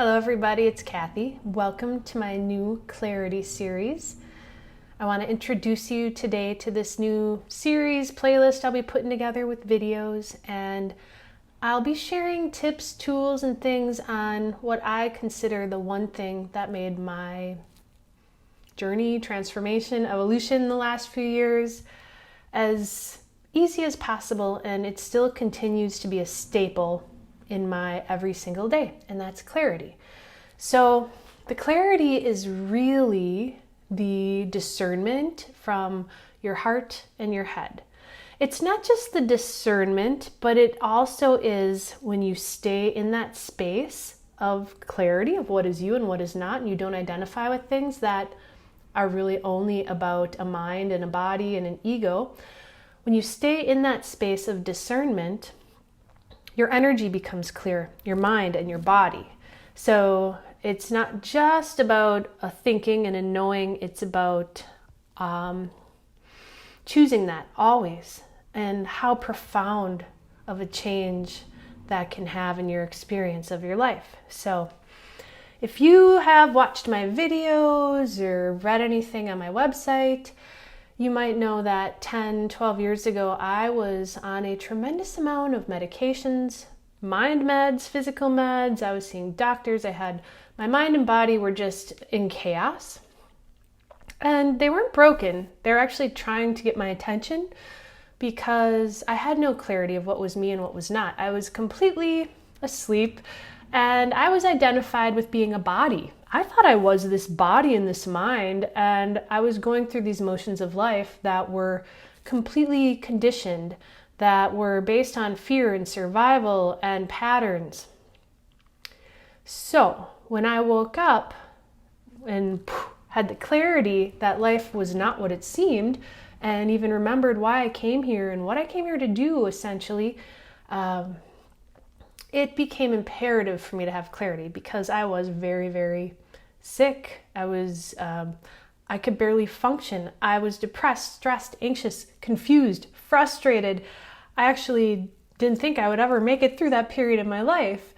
Hello everybody, it's Cathy. Welcome to my new Clarity series. I want to introduce you today to this new series playlist I'll be putting together with videos, and I'll be sharing tips, tools, and things on what I consider the one thing that made my journey, transformation, evolution in the last few years as easy as possible, and it still continues to be a staple in my every single day, and that's clarity. So the clarity is really the discernment from your heart and your head. It's not just the discernment, but it also is when you stay in that space of clarity of what is you and what is not, and you don't identify with things that are really only about a mind and a body and an ego. When you stay in that space of discernment, your energy becomes clear, your mind and your body. So it's not just about a thinking and a knowing, it's about choosing that always, and how profound of a change that can have in your experience of your life. So if you have watched my videos or read anything on my website, you might know that 10, 12 years ago, I was on a tremendous amount of medications, mind meds, physical meds. I was seeing doctors. My mind and body were just in chaos. And they weren't broken. They were actually trying to get my attention because I had no clarity of what was me and what was not. I was completely asleep, and I was identified with being a body. I thought I was this body and this mind, and I was going through these motions of life that were completely conditioned, that were based on fear and survival and patterns. So when I woke up and had the clarity that life was not what it seemed, and even remembered why I came here and what I came here to do, essentially, it became imperative for me to have clarity because I was very, very sick. I could barely function. I was depressed, stressed, anxious, confused, frustrated. I actually didn't think I would ever make it through that period of my life.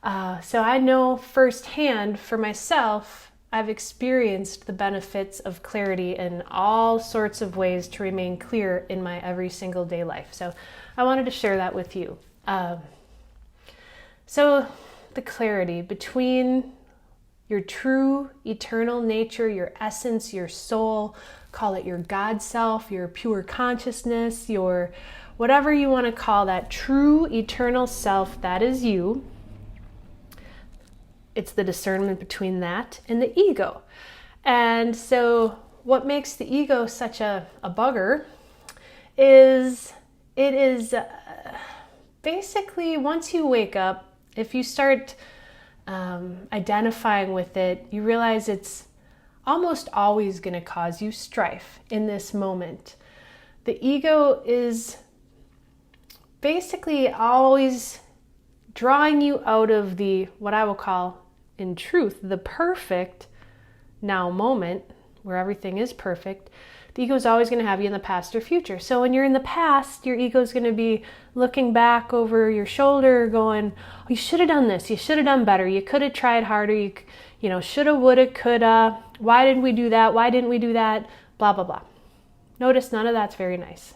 So I know firsthand for myself, I've experienced the benefits of clarity in all sorts of ways to remain clear in my every single day life. So I wanted to share that with you. So the clarity between your true eternal nature, your essence, your soul, call it your God self, your pure consciousness, your whatever you want to call that true eternal self, that is you. It's the discernment between that and the ego. And so what makes the ego such a bugger is it is basically once you wake up, if you start identifying with it, you realize it's almost always going to cause you strife in this moment. The ego is basically always drawing you out of the, what I will call, in truth, the perfect now moment where everything is perfect. The ego is always going to have you in the past or future. So when you're in the past, your ego is going to be looking back over your shoulder going, oh, you should have done this. You should have done better. You could have tried harder. You shoulda, woulda, coulda. Why did we do that? Why didn't we do that? Blah, blah, blah. Notice none of that's very nice.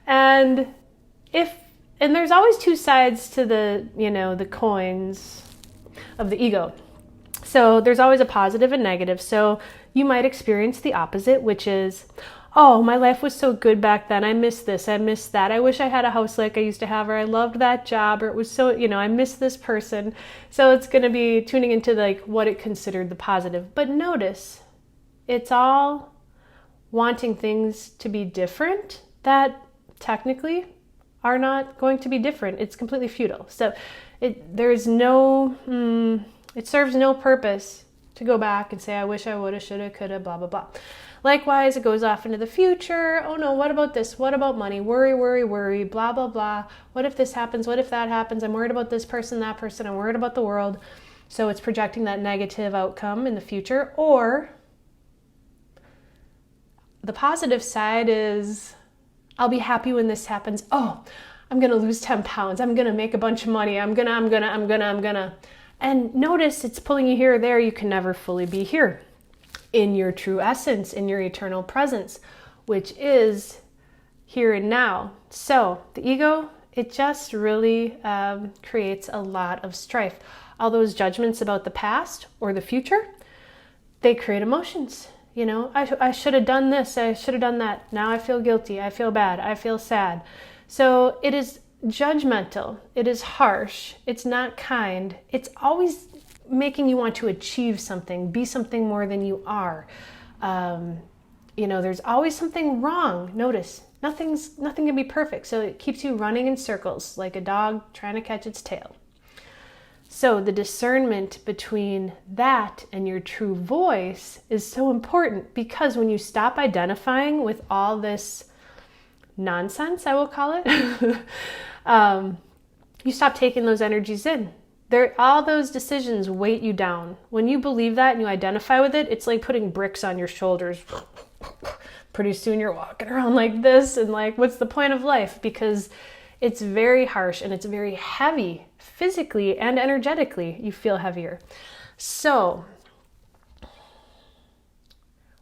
And there's always two sides to the coins of the ego. So there's always a positive and negative. So you might experience the opposite, which is, oh, my life was so good back then. I miss this. I miss that. I wish I had a house like I used to have, or I loved that job, or it was so, I miss this person. So it's going to be tuning into like what it considered the positive. But notice, it's all wanting things to be different that technically are not going to be different. It's completely futile. So it serves no purpose to go back and say, I wish I woulda, shoulda, coulda, blah, blah, blah. Likewise, it goes off into the future. Oh no, what about this? What about money? Worry, worry, worry, blah, blah, blah. What if this happens? What if that happens? I'm worried about this person, that person. I'm worried about the world. So it's projecting that negative outcome in the future. Or the positive side is, I'll be happy when this happens. Oh, I'm going to lose 10 pounds. I'm going to make a bunch of money. I'm going to. And notice it's pulling you here or there. You can never fully be here in your true essence, in your eternal presence, which is here and now. So the ego, it just really creates a lot of strife. All those judgments about the past or the future, they create emotions. You know, I should have done this, I should have done that. Now I feel guilty, I feel bad, I feel sad. So it is judgmental, it is harsh, it's not kind, it's always making you want to achieve something, be something more than you are. You know, there's always something wrong. Notice, nothing can be perfect. So it keeps you running in circles like a dog trying to catch its tail. So the discernment between that and your true voice is so important, because when you stop identifying with all this nonsense, I will call it, you stop taking those energies in. All those decisions weight you down. When you believe that and you identify with it, it's like putting bricks on your shoulders. Pretty soon you're walking around like this and like, what's the point of life? Because it's very harsh and it's very heavy. Physically and energetically, you feel heavier. So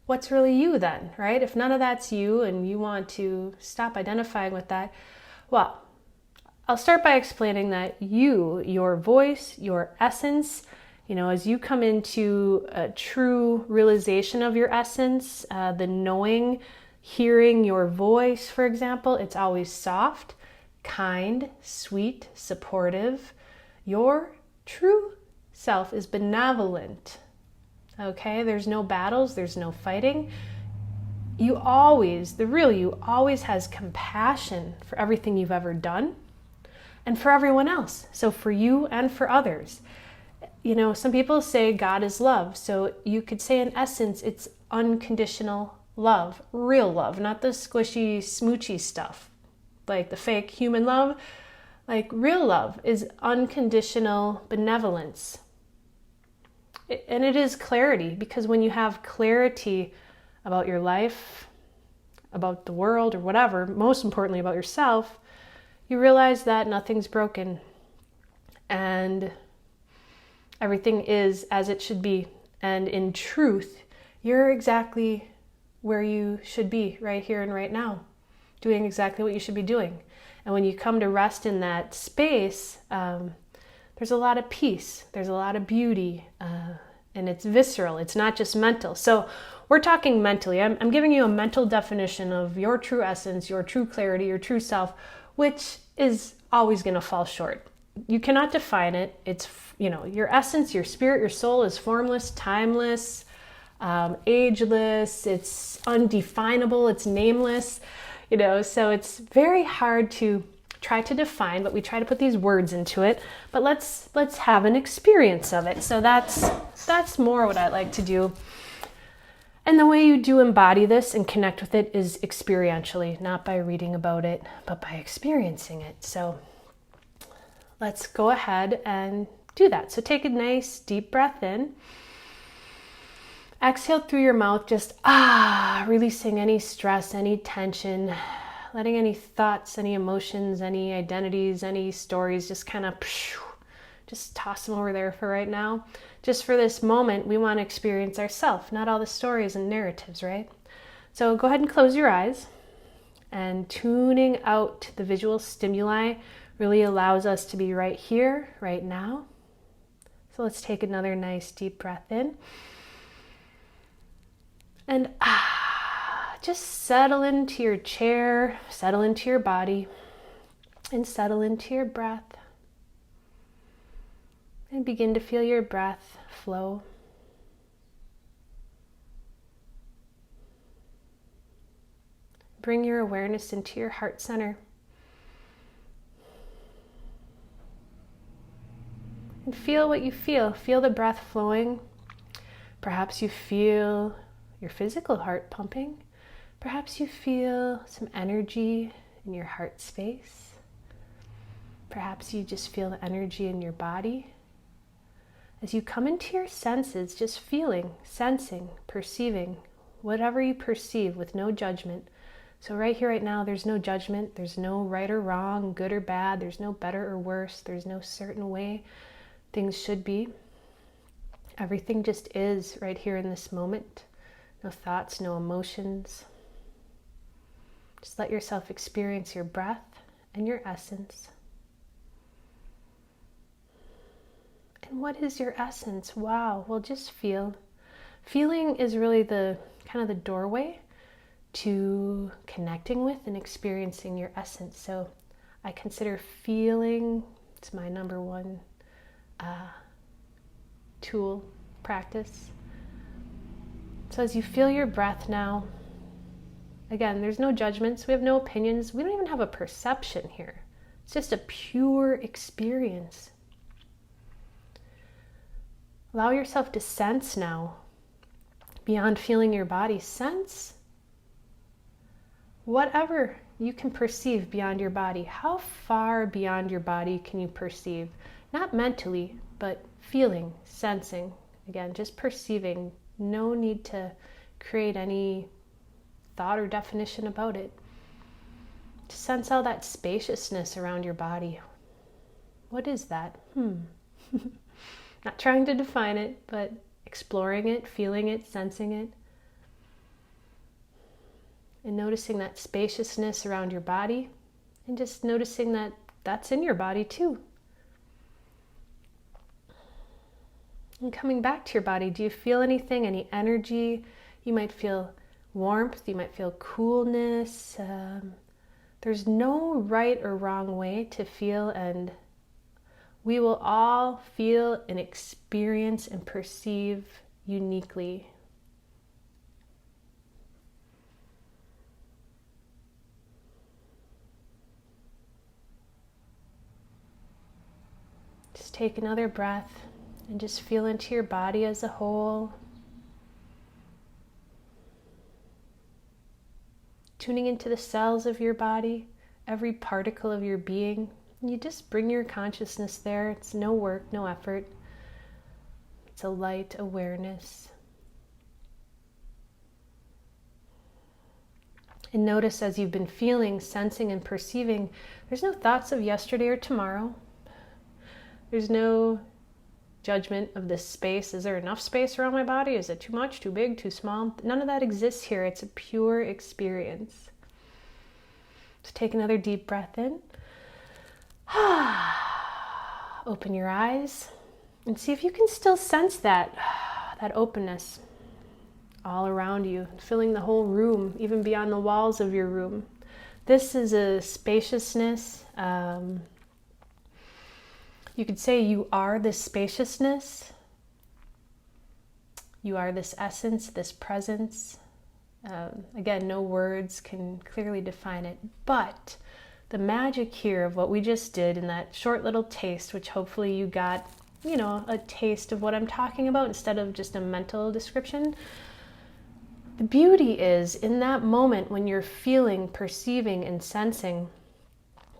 what's really you then, right? If none of that's you and you want to stop identifying with that, well, I'll start by explaining that you, your voice, your essence, you know, as you come into a true realization of your essence, the knowing, hearing your voice, for example, it's always soft, kind, sweet, supportive. Your true self is benevolent. Okay, there's no battles, there's no fighting. The real you always has compassion for everything you've ever done and for everyone else. So for you and for others. You know, some people say God is love. So you could say in essence, it's unconditional love, real love, not the squishy, smoochy stuff, like the fake human love. Like real love is unconditional benevolence. And it is clarity, because when you have clarity about your life, about the world or whatever, most importantly about yourself, you realize that nothing's broken and everything is as it should be. And in truth, you're exactly where you should be right here and right now, doing exactly what you should be doing. And when you come to rest in that space, there's a lot of peace, there's a lot of beauty, and it's visceral, it's not just mental. So we're talking mentally. I'm giving you a mental definition of your true essence, your true clarity, your true self, which is always going to fall short. You cannot define it. It's, you know, your essence, your spirit, your soul is formless, timeless, ageless, it's undefinable, it's nameless. You know, so it's very hard to try to define, but we try to put these words into it. But let's have an experience of it. So that's more what I like to do. And the way you do embody this and connect with it is experientially, not by reading about it, but by experiencing it. So let's go ahead and do that. So take a nice deep breath in. Exhale through your mouth, just releasing any stress, any tension, letting any thoughts, any emotions, any identities, any stories, just kind of just toss them over there for right now. Just for this moment, we want to experience ourselves, not all the stories and narratives, right? So go ahead and close your eyes, and tuning out the visual stimuli really allows us to be right here, right now. So let's take another nice deep breath in. And just settle into your chair, settle into your body, and settle into your breath. And begin to feel your breath flow. Bring your awareness into your heart center. And feel what you feel. Feel the breath flowing. Perhaps you feel your physical heart pumping. Perhaps you feel some energy in your heart space. Perhaps you just feel the energy in your body. As you come into your senses, just feeling, sensing, perceiving, whatever you perceive with no judgment. So right here, right now, there's no judgment. There's no right or wrong, good or bad. There's no better or worse. There's no certain way. things should be. Everything just is right here in this moment. No thoughts, no emotions. Just let yourself experience your breath and your essence. And what is your essence? Wow, well, just feel. Feeling is really the kind of the doorway to connecting with and experiencing your essence. So I consider feeling, it's my number one tool, practice. So as you feel your breath now, again, there's no judgments, we have no opinions, we don't even have a perception here. It's just a pure experience. Allow yourself to sense now, beyond feeling your body. Sense whatever you can perceive beyond your body. How far beyond your body can you perceive? Not mentally, but feeling, sensing. Again, just perceiving. No need to create any thought or definition about it. To sense all that spaciousness around your body. What is that? Not trying to define it, but exploring it, feeling it, sensing it. And noticing that spaciousness around your body. And just noticing that that's in your body too. And coming back to your body, do you feel anything, any energy? You might feel warmth, you might feel coolness. There's no right or wrong way to feel, and we will all feel and experience and perceive uniquely. Just take another breath and just feel into your body as a whole. Tuning into the cells of your body, every particle of your being. You just bring your consciousness there. It's no work, no effort. It's a light awareness. And notice as you've been feeling, sensing, and perceiving, there's no thoughts of yesterday or tomorrow. There's no judgment of this space. Is there enough space around my body? Is it too much, too big, too small? None of that exists here. It's a pure experience. So take another deep breath in. Open your eyes and see if you can still sense that openness all around you, filling the whole room, even beyond the walls of your room. This is a spaciousness. You could say you are this spaciousness. You are this essence, this presence. Again, no words can clearly define it, but the magic here of what we just did in that short little taste, which hopefully you got, a taste of what I'm talking about instead of just a mental description. The beauty is in that moment when you're feeling, perceiving, and sensing,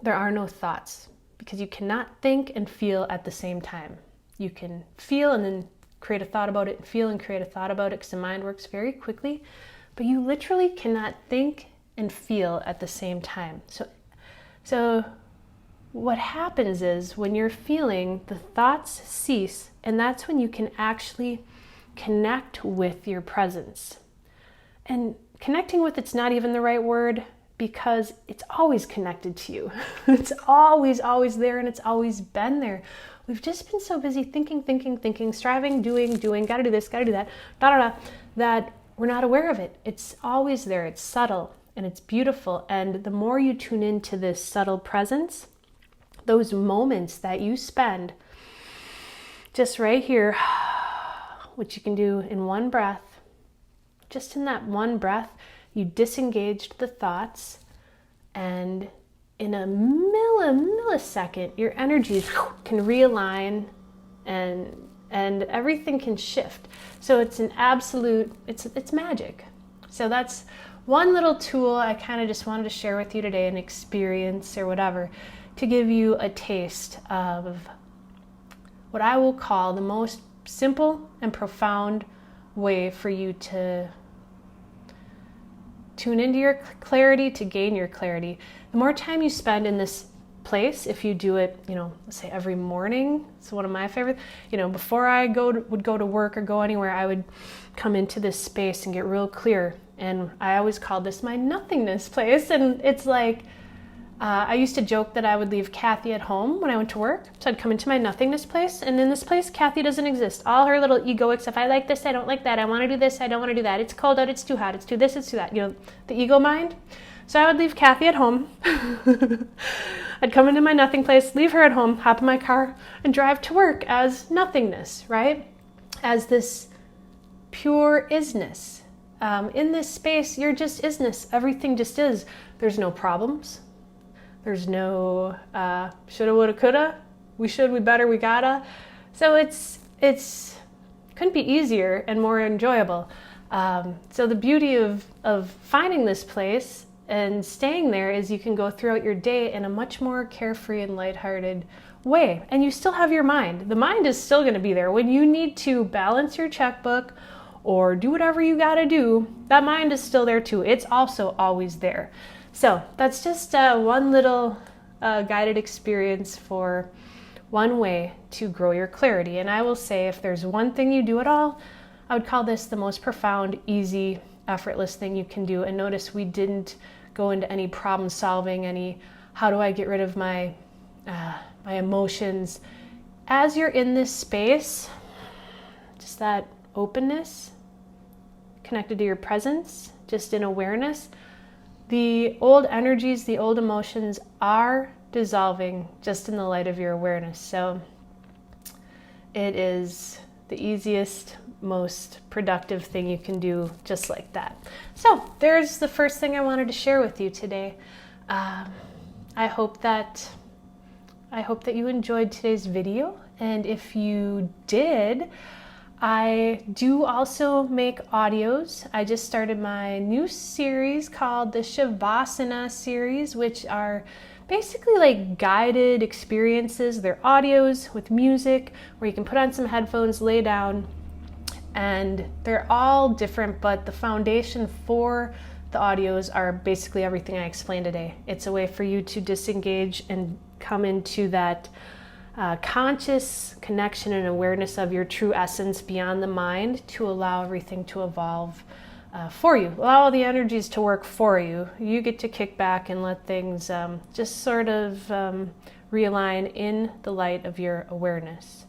there are no thoughts because you cannot think and feel at the same time. You can feel and then create a thought about it, and feel and create a thought about it because the mind works very quickly, but you literally cannot think and feel at the same time. So what happens is when you're feeling, the thoughts cease, and that's when you can actually connect with your presence. And connecting with, it's not even the right word because it's always connected to you. It's always there, and it's always been there. We've just been so busy thinking, striving, doing, gotta do this, gotta do that, that we're not aware of it. It's always there, it's subtle, and it's beautiful. And the more you tune into this subtle presence, those moments that you spend just right here, which you can do in one breath, just in that one breath, you disengaged the thoughts, and in a millisecond, your energies can realign and everything can shift. So it's an absolute, it's magic. So that's one little tool I kind of just wanted to share with you today, an experience or whatever, to give you a taste of what I will call the most simple and profound way for you to tune into your clarity, to gain your clarity. The more time you spend in this place if you do it, let's say every morning. It's one of my favorite, before I would go to work or go anywhere, I would come into this space and get real clear. And I always called this my nothingness place. And it's like, I used to joke that I would leave Cathy at home when I went to work. So I'd come into my nothingness place, and in this place, Cathy doesn't exist. All her little egoic stuff, I like this, I don't like that, I want to do this, I don't want to do that, it's cold out, it's too hot, it's too this, it's too that, the ego mind. So I would leave Cathy at home. I'd come into my nothing place, leave her at home, hop in my car, and drive to work as nothingness, right? As this pure isness. In this space, you're just isness. Everything just is. There's no problems. There's no shoulda, woulda, coulda. We should, we better, we gotta. So it's couldn't be easier and more enjoyable. So the beauty of finding this place and staying there is you can go throughout your day in a much more carefree and lighthearted way. And you still have your mind. The mind is still going to be there. When you need to balance your checkbook or do whatever you got to do, that mind is still there too. It's also always there. So that's just one little guided experience for one way to grow your clarity. And I will say, if there's one thing you do at all, I would call this the most profound, easy, effortless thing you can do. And notice we didn't go into any problem solving, any how do I get rid of my emotions. As you're in this space, just that openness, connected to your presence, just in awareness, the old energies, the old emotions are dissolving just in the light of your awareness. So it is the easiest, most productive thing you can do, just like that. So there's the first thing I wanted to share with you today. I hope that you enjoyed today's video, and if you did, I do also make audios. I just started my new series called the Shavasana series, which are basically like guided experiences. They're audios with music where you can put on some headphones, lay down, and they're all different, but the foundation for the audios are basically everything I explained today. It's a way for you to disengage and come into that conscious connection and awareness of your true essence beyond the mind, to allow everything to evolve for you. Allow all the energies to work for you. You get to kick back and let things just sort of realign in the light of your awareness.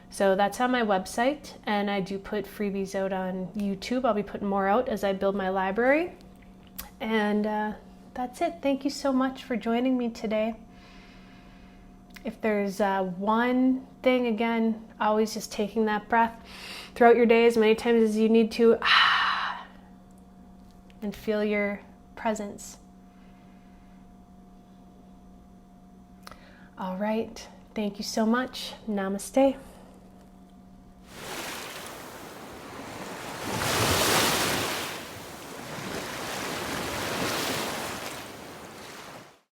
So that's on my website, and I do put freebies out on YouTube. I'll be putting more out as I build my library. And that's it. Thank you so much for joining me today. If there's one thing, again, always just taking that breath throughout your day as many times as you need to, and feel your presence. All right. Thank you so much. Namaste.